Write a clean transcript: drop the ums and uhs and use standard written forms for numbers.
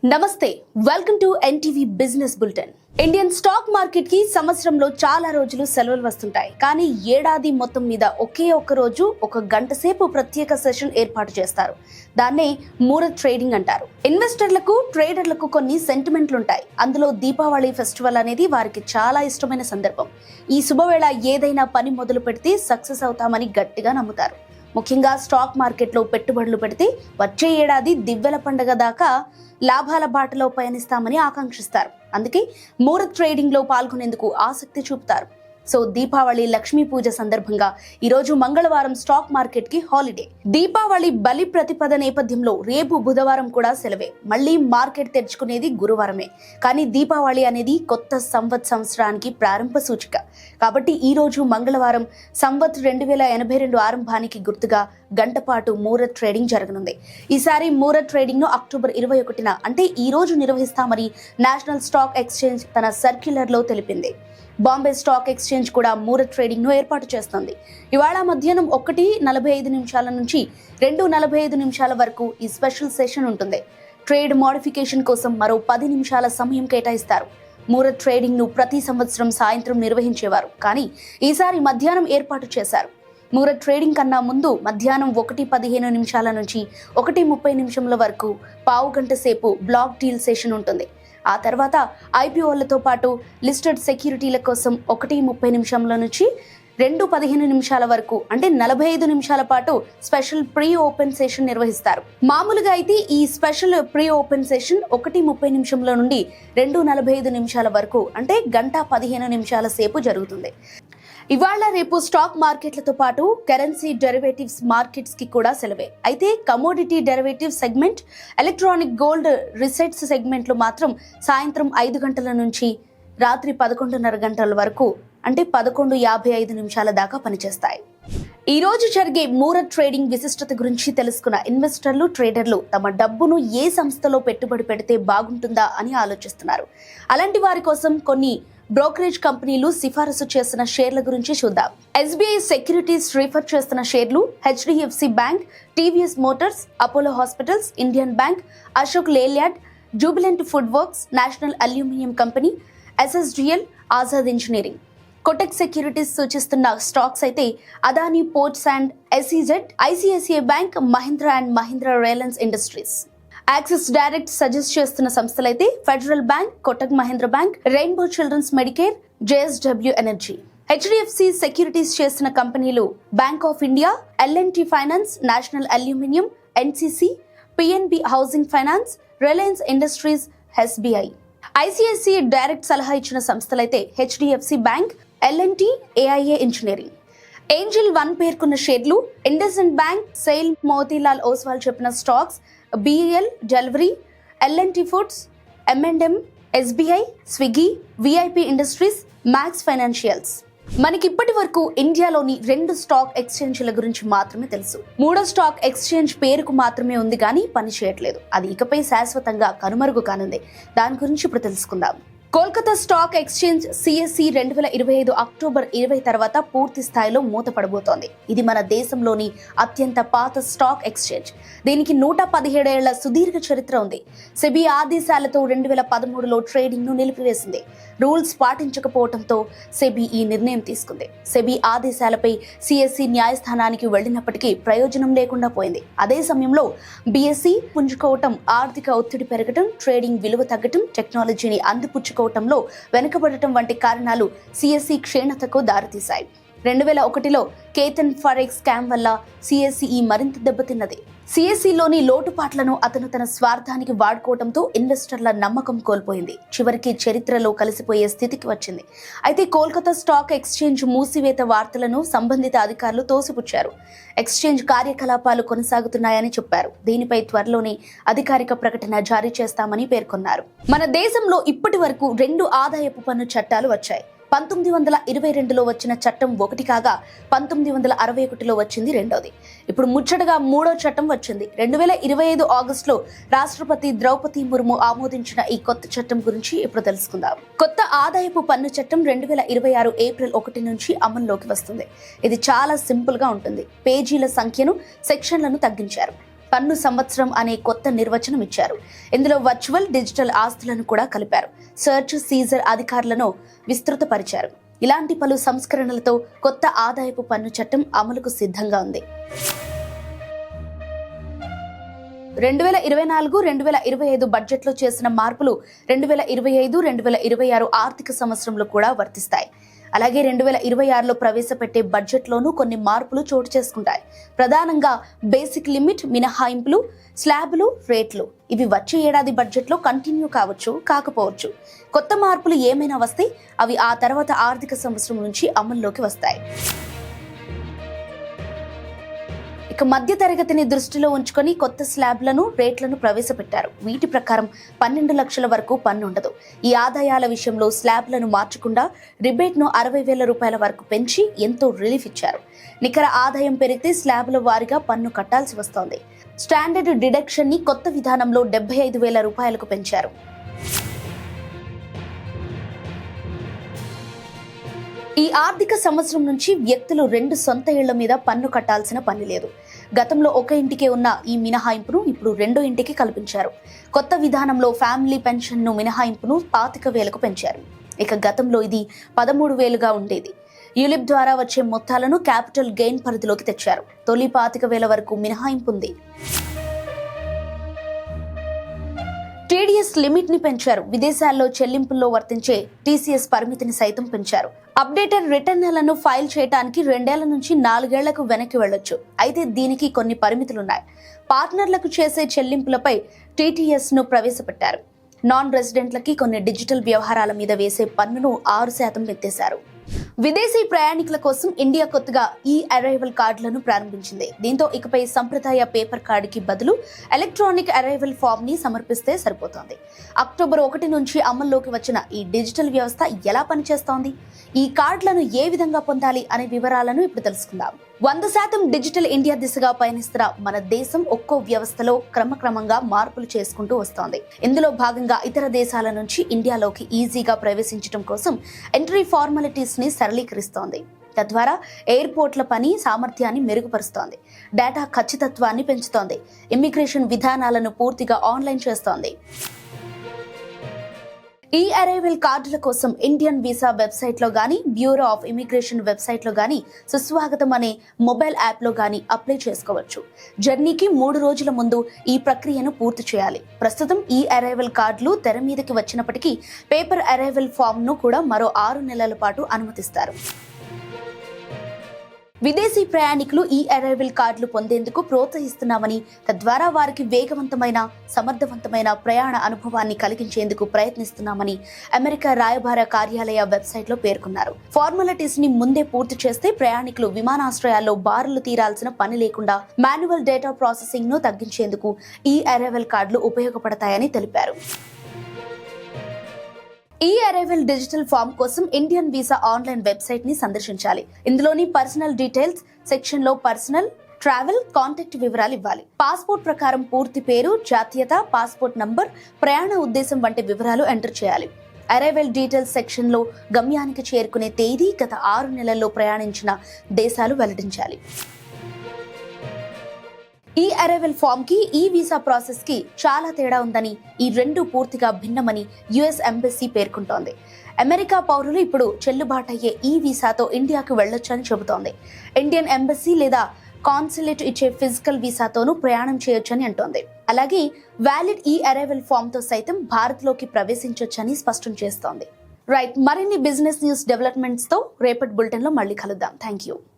నమస్తే, welcome to NTV business bulletin. Indian stock market కి సంవత్సరంలో చాలా రోజులు సెలవులు వస్తుంటాయి. కానీ ఏడాది మొత్తం మీద ఒకే ఒక్క రోజు ఒక గంట సేపు ప్రత్యేక సెషన్ ఏర్పాటు చేస్తారు. దాన్నే ముహూర్త్ ట్రేడింగ్ అంటారు. ఇన్వెస్టర్లకు, ట్రేడర్లకు కొన్ని సెంటిమెంట్లు ఉంటాయి. అందులో దీపావళి ఫెస్టివల్ అనేది వారికి చాలా ఇష్టమైన సందర్భం. ఈ శుభవేళ ఏదైనా పని మొదలు పెడితే సక్సెస్ అవుతామని గట్టిగా నమ్ముతారు. ముఖ్యంగా స్టాక్ మార్కెట్లో పెట్టుబడులు పెడితే వచ్చే ఏడాది దివ్వెల పండుగ దాకా లాభాల బాటలో పయనిస్తామని ఆకాంక్షిస్తారు. అందుకే ముహూర్త్ ట్రేడింగ్ లో పాల్గొనేందుకు ఆసక్తి చూపుతారు. సో దీపావళి, లక్ష్మీ పూజ సందర్భంగా ఈరోజు మంగళవారం స్టాక్ మార్కెట్ కి హాలిడే. దీపావళి బలి ప్రతిపద నేపథ్యంలో రేపు బుధవారం కూడా సెలవే. మళ్ళీ మార్కెట్ తెరుచుకునేది గురువారమే. కానీ దీపావళి అనేది కొత్త సంవత్సరానికి ప్రారంభ సూచిక. కాబట్టి ఈ రోజు మంగళవారం సంవత్ 2082 ఆరంభానికి గుర్తుగా గంట పాటు ముహూర్త్ ట్రేడింగ్ జరగనుంది. ఈసారి ముహూర్త్ ట్రేడింగ్ ను అక్టోబర్ 21న అంటే ఈ రోజు నిర్వహిస్తామని నేషనల్ స్టాక్ ఎక్స్చేంజ్ తన సర్క్యులర్ లో తెలిపింది. బాంబే స్టాక్ ఎక్స్చేంజ్ కూడా ముహూర్త్ ట్రేడింగ్ ను ఏర్పాటు చేస్తుంది. ఇవాళ మధ్యాహ్నం 1:45 నుంచి 2:45 వరకు ఈ స్పెషల్ సెషన్ ఉంటుంది. ట్రేడ్ మోడిఫికేషన్ కోసం మరో 10 నిమిషాల సమయం కేటాయిస్తారు. ముహూర్త్ ట్రేడింగ్ ను ప్రతి సంవత్సరం సాయంత్రం నిర్వహించేవారు, కానీ ఈసారి మధ్యాహ్నం ఏర్పాటు చేశారు. ముహూర్త్ ట్రేడింగ్ కన్నా ముందు మధ్యాహ్నం 1:15 నుంచి 1:30 వరకు పావు గంట సేపు బ్లాక్ డీల్ సెషన్ ఉంటుంది. ఆ తర్వాత ఐపీఓలతో పాటు లిస్టెడ్ సెక్యూరిటీల కోసం 1:30 నుంచి 2:15 వరకు అంటే 45 నిమిషాల పాటు స్పెషల్ ప్రీ ఓపెన్ సెషన్ నిర్వహిస్తారు. మామూలుగా అయితే ఈ స్పెషల్ ప్రీ ఓపెన్ సెషన్ 1:30 నుండి 2:45 వరకు అంటే గంట 15 సేపు జరుగుతుంది. ఇవాళ రేపు స్టాక్ మార్కెట్లతో పాటు కరెన్సీ డెరివేటివ్స్ మార్కెట్స్ కి కూడా సెలవే. అయితే commodity derivative segment, electronic gold receipts సెగ్మెంట్లు మాత్రం సాయంత్రం 5 గంటల నుంచి రాత్రి 11:30 వరకు అంటే 11:55 దాకా పనిచేస్తాయి. ఈ రోజు జరిగే ముహూర్త్ ట్రేడింగ్ విశిష్టత గురించి తెలుసుకున్న ఇన్వెస్టర్లు, ట్రేడర్లు తమ డబ్బును ఏ సంస్థలో పెట్టుబడి పెడితే బాగుంటుందా అని ఆలోచిస్తున్నారు. అలాంటి వారి కోసం కొన్ని బ్రోకరేజ్ కంపెనీలు సిఫారసు చేసిన షేర్ల గురించి చూద్దాం. ఎస్బీఐ సెక్యూరిటీస్ రిఫర్ చేస్తున్న షేర్లు HDFC bank, TVS motors, Apollo hospitals, Indian bank, Ashok Leyland, Jubilant food works, national aluminium company, SSDL, Azad engineering. Kotak securities సూచిస్తున్న స్టాక్స్ అయితే Adani ports and SEZ, ICICI bank, Mahindra and Mahindra Reliance industries. Axis direct suggest చేస్తున్న సంస్థలైతే federal bank, Kotak Mahindra bank, rainbow children's medicare, JSW energy. HDFC securities చేసిన కంపెనీలు bank of India, LNT finance, national aluminium, NCC, PNB housing finance, Reliance industries, SBI. ICICI direct సలహా ఇచ్చిన సంస్థలైతే HDFC bank, LNT, AIA engineering. Angel 1 పేర్కొన్న షేర్లు IndusInd bank, SAIL, Motilal Oswal చెప్పిన stocks BL, delivery, LNT foods, M and M, SBI, Swiggy, VIP industries, Max financials. మనకి ఇప్పటి వరకు ఇండియాలోని 2 స్టాక్ ఎక్స్చేంజ్ల గురించి మాత్రమే తెలుసు. 3వ స్టాక్ ఎక్స్చేంజ్ పేరుకు మాత్రమే ఉంది కానీ పని చేయట్లేదు. అది ఇకపై శాశ్వతంగా కనుమరుగు కానుంది. దాని గురించి ఇప్పుడు తెలుసుకుందాం. Kolkata stock exchange CSC 2025 October 20 తర్వాత పూర్తి స్థాయిలో మూతపడబోతోంది. ఇది మన దేశంలోని అత్యంత పాత స్టాక్ ఎక్స్చేంజ్. దీనికి 117 ఏళ్ల సుదీర్ఘ చరిత్ర ఉంది. సెబీ ఆదేశాలతో 2013లో ట్రేడింగ్ ను నిలిపివేసింది. రూల్స్ పాటించకపోవడంతో సెబీ ఈ నిర్ణయం తీసుకుంది. సెబీ ఆదేశాలపై సిఎస్సి న్యాయస్థానానికి వెళ్లినప్పటికీ ప్రయోజనం లేకుండా పోయింది. అదే సమయంలో బిఎస్సి పుంజుకోవటం, ఆర్థిక ఒత్తిడి పెరగటం, ట్రేడింగ్ విలువ తగ్గటం, టెక్నాలజీని అందిపుచ్చుకోవటంలో వెనుకబడటం వంటి కారణాలు సిఎస్సి క్షీణతకు దారితీశాయి. 2001లో కేతన్ ఫరెక్స్ స్కామ్ వల్ల సిఎస్సి మరింత దెబ్బతిన్నది. సిఎస్సిలోని లోటుపాట్లను అతను తన స్వార్థానికి వాడుకోవడంతో ఇన్వెస్టర్ల నమ్మకం కోల్పోయింది. చివరికి చరిత్రలో కలిసిపోయే స్థితికి వచ్చింది. అయితే కోల్కతా స్టాక్ ఎక్స్చేంజ్ మూసివేత వార్తలను సంబంధిత అధికారులు తోసిపుచ్చారు. ఎక్స్చేంజ్ కార్యకలాపాలు కొనసాగుతున్నాయని చెప్పారు. దీనిపై త్వరలోనే అధికారిక ప్రకటన జారీ చేస్తామని పేర్కొన్నారు. మన దేశంలో ఇప్పటి వరకు 2 ఆదాయపు పన్ను చట్టాలు వచ్చాయి. 1922లో వచ్చిన చట్టం ఒకటి కాగా 1961లో వచ్చింది రెండోది. ఇప్పుడు ముచ్చటగా 3వ చట్టం వచ్చింది. 2025 ఆగస్టులో రాష్ట్రపతి ద్రౌపది ముర్ము ఆమోదించిన ఈ కొత్త చట్టం గురించి ఇప్పుడు తెలుసుకుందాం. కొత్త ఆదాయపు పన్ను చట్టం 2026 ఏప్రిల్ 1 నుంచి అమల్లోకి వస్తుంది. ఇది చాలా సింపుల్ గా ఉంటుంది. పేజీల సంఖ్యను, సెక్షన్లను తగ్గించారు. పన్ను సంవత్సరం అనే కొత్త నిర్వచనం ఇచ్చారు. ఇందులో వర్చువల్, డిజిటల్ ఆస్తులను కూడా కలిపారు. సర్చ్, సీజర్ అధికారులను విస్తృతపరిచారు. ఇలాంటి పలు సంస్కరణలతో కొత్త ఆదాయపు పన్ను చట్టం అమలుకు సిద్ధంగా ఉంది. 2024-2025 బడ్జెట్లో చేసిన మార్పులు 2025-2026 ఆర్థిక సంవత్సరంలో కూడా వర్తిస్తాయి. అలాగే 2026లో ప్రవేశపెట్టే బడ్జెట్లోనూ కొన్ని మార్పులు చోటు చేసుకుంటాయి. ప్రధానంగా బేసిక్ లిమిట్ మినహాయింపులు, స్లాబులు, రేట్లు ఇవి వచ్చే ఏడాది బడ్జెట్లో కంటిన్యూ కావచ్చు, కాకపోవచ్చు. కొత్త మార్పులు ఏమైనా వస్తే అవి ఆ తర్వాత ఆర్థిక సంవత్సరం నుంచి అమల్లోకి వస్తాయి. ఇక మధ్య తరగతిని దృష్టిలో ఉంచుకొని కొత్త స్లాబ్లను, రేట్లను ప్రవేశపెట్టారు. వీటి ప్రకారం 12 లక్షల వరకు పన్ను ఉండదు. ఈ ఆదాయాల విషయంలో స్లాబ్లను మార్చకుండా రిబేట్ను 60,000 రూపాయల వరకు పెంచి ఎంతో రిలీఫ్ ఇచ్చారు. నికర ఆదాయం పెరిగితే స్లాబ్ల వారీగా పన్ను కట్టాల్సి వస్తోంది. స్టాండర్డ్ డిడక్షన్ ని కొత్త విధానంలో 75,000 రూపాయలకు పెంచారు. ఈ ఆర్థిక సంవత్సరం నుంచి వ్యక్తులు 2 సొంత ఇళ్ల మీద పన్ను కట్టాల్సిన పని లేదు. గతంలో ఒక ఇంటికే ఉన్న ఈ మినహాయింపును ఇప్పుడు 2వ ఇంటికి కల్పించారు. కొత్త విధానంలో ఫ్యామిలీ పెన్షన్ను మినహాయింపును 25,000కు పెంచారు. ఇక గతంలో ఇది 13,000గా ఉండేది. యూలిప్ ద్వారా వచ్చే మొత్తాలను క్యాపిటల్ గెయిన్ పరిధిలోకి తెచ్చారు. తొలి 25,000 వరకు మినహాయింపు ఉంది. టీడీఎస్ లిమిట్ ని పెంచారు. విదేశాల్లో చెల్లింపుల్లో వర్తించే టీసీఎస్ పరిమితిని సైతం పెంచారు. అప్డేటెడ్ రిటర్న్లను ఫైల్ చేయడానికి 2 ఏళ్ల నుంచి 4 ఏళ్లకు వెనక్కి వెళ్లొచ్చు. అయితే దీనికి కొన్ని పరిమితులున్నాయి. పార్ట్నర్లకు చేసే చెల్లింపులపై టీటీఎస్ ను ప్రవేశపెట్టారు. నాన్ రెసిడెంట్లకి కొన్ని డిజిటల్ వ్యవహారాల మీద వేసే పన్నును 6% ఎత్తేశారు. విదేశీ ప్రయాణికుల కోసం ఇండియా కొత్తగా ఈ అరైవల్ కార్డులను ప్రారంభించింది. దీంతో ఇకపై సంప్రదాయ పేపర్ కార్డుకి బదులు ఎలక్ట్రానిక్ అరైవల్ ఫామ్ ని సమర్పిస్తే సరిపోతుంది. అక్టోబర్ 1 నుంచి అమల్లోకి వచ్చిన ఈ డిజిటల్ వ్యవస్థ ఎలా పనిచేస్తోంది, ఈ కార్డులను ఏ విధంగా పొందాలి అనే వివరాలను ఇప్పుడు తెలుసుకుందాం. 100% డిజిటల్ ఇండియా దిశగా పయనిస్తున్న మన దేశం ఒక్కో వ్యవస్థలో క్రమక్రమంగా మార్పులు చేసుకుంటూ వస్తోంది. ఇందులో భాగంగా ఇతర దేశాల నుంచి ఇండియాలోకి ఈజీగా ప్రవేశించడం కోసం ఎంట్రీ ఫార్మాలిటీస్ ని సరళీకరిస్తోంది. తద్వారా ఎయిర్పోర్ట్ల పని సామర్థ్యాన్ని మెరుగుపరుస్తోంది. డేటా ఖచ్చితత్వాన్ని పెంచుతోంది. ఇమ్మిగ్రేషన్ విధానాలను పూర్తిగా ఆన్లైన్ చేస్తోంది. ఈ అరైవల్ కార్డుల కోసం ఇండియన్ వీసా వెబ్సైట్లో గానీ, బ్యూరో ఆఫ్ ఇమిగ్రేషన్ వెబ్సైట్లో గానీ, సుస్వాగతం అనే మొబైల్ యాప్లో గానీ అప్లై చేసుకోవచ్చు. జర్నీకి 3 రోజుల ముందు ఈ ప్రక్రియను పూర్తి చేయాలి. ప్రస్తుతం ఈ అరైవల్ కార్డులు తెర మీదకి వచ్చినప్పటికీ పేపర్ అరైవల్ ఫామ్ ను కూడా మరో 6 నెలల పాటు అనుమతిస్తారు. విదేశీ ప్రయాణికులు ఈ అరైవల్ కార్డులు పొందేందుకు ప్రోత్సహిస్తున్నామని, తద్వారా వారికి వేగవంతమైన, సమర్థవంతమైన ప్రయాణ అనుభవాన్ని కలిగించేందుకు ప్రయత్నిస్తున్నామని అమెరికా రాయబార కార్యాలయ వెబ్సైట్లో పేర్కొన్నారు. ఫార్మాలిటీస్ ని ముందే పూర్తి చేస్తే ప్రయాణికులు విమానాశ్రయాల్లో బారులు తీరాల్సిన పని లేకుండా మాన్యువల్ డేటా ప్రాసెసింగ్ ను తగ్గించేందుకు ఈ అరైవల్ కార్డులు ఉపయోగపడతాయని తెలిపారు. ఈ అరైవల్ డిజిటల్ ఫామ్ కోసం ఇండియన్ వీసా ఆన్లైన్ వెబ్సైట్ ని సందర్శించాలి. ఇందులోని పర్సనల్ డీటెయిల్స్ సెక్షన్ లో పర్సనల్, ట్రావెల్, కాంటాక్ట్ వివరాలు ఇవ్వాలి. పాస్పోర్ట్ ప్రకారం పూర్తి పేరు, జాతీయత, పాస్పోర్ట్ నంబర్, ప్రయాణ ఉద్దేశం వంటి వివరాలు ఎంటర్ చేయాలి. అరైవల్ డీటెయిల్స్ సెక్షన్ లో గమ్యానికి చేరుకునే తేదీ, గత 6 నెలల్లో ప్రయాణించిన దేశాలు వెల్లడించాలి. ఈ అరైవల్ ఫామ్ కి ఈ వీసా ప్రాసెస్ కి చాలా తేడా ఉందని, ఈ రెండు పూర్తిగా భిన్నమని యుఎస్ ఎంబసీ పేర్కొంటోంది. అమెరికా పౌరులు ఇప్పుడు చెల్లుబాటయ్యే ఈ వీసాతో ఇండియాకు వెళ్లొచ్చని చెబుతోంది. ఇండియన్ ఎంబసీ లేదా కాన్సులేట్ ఇచ్చే ఫిజికల్ వీసాతోనూ ప్రయాణం చేయొచ్చని అంటోంది. అలాగే వ్యాలిడ్ ఈ అరైవల్ ఫామ్ తో సైతం భారత్ లోకి ప్రవేశించొచ్చని స్పష్టం చేస్తోంది. రైట్, మరిన్ని బిజినెస్ న్యూస్ డెవలప్మెంట్స్ తో రేపటి బులెటిన్ లో మళ్ళీ కలుద్దాం. Thank you.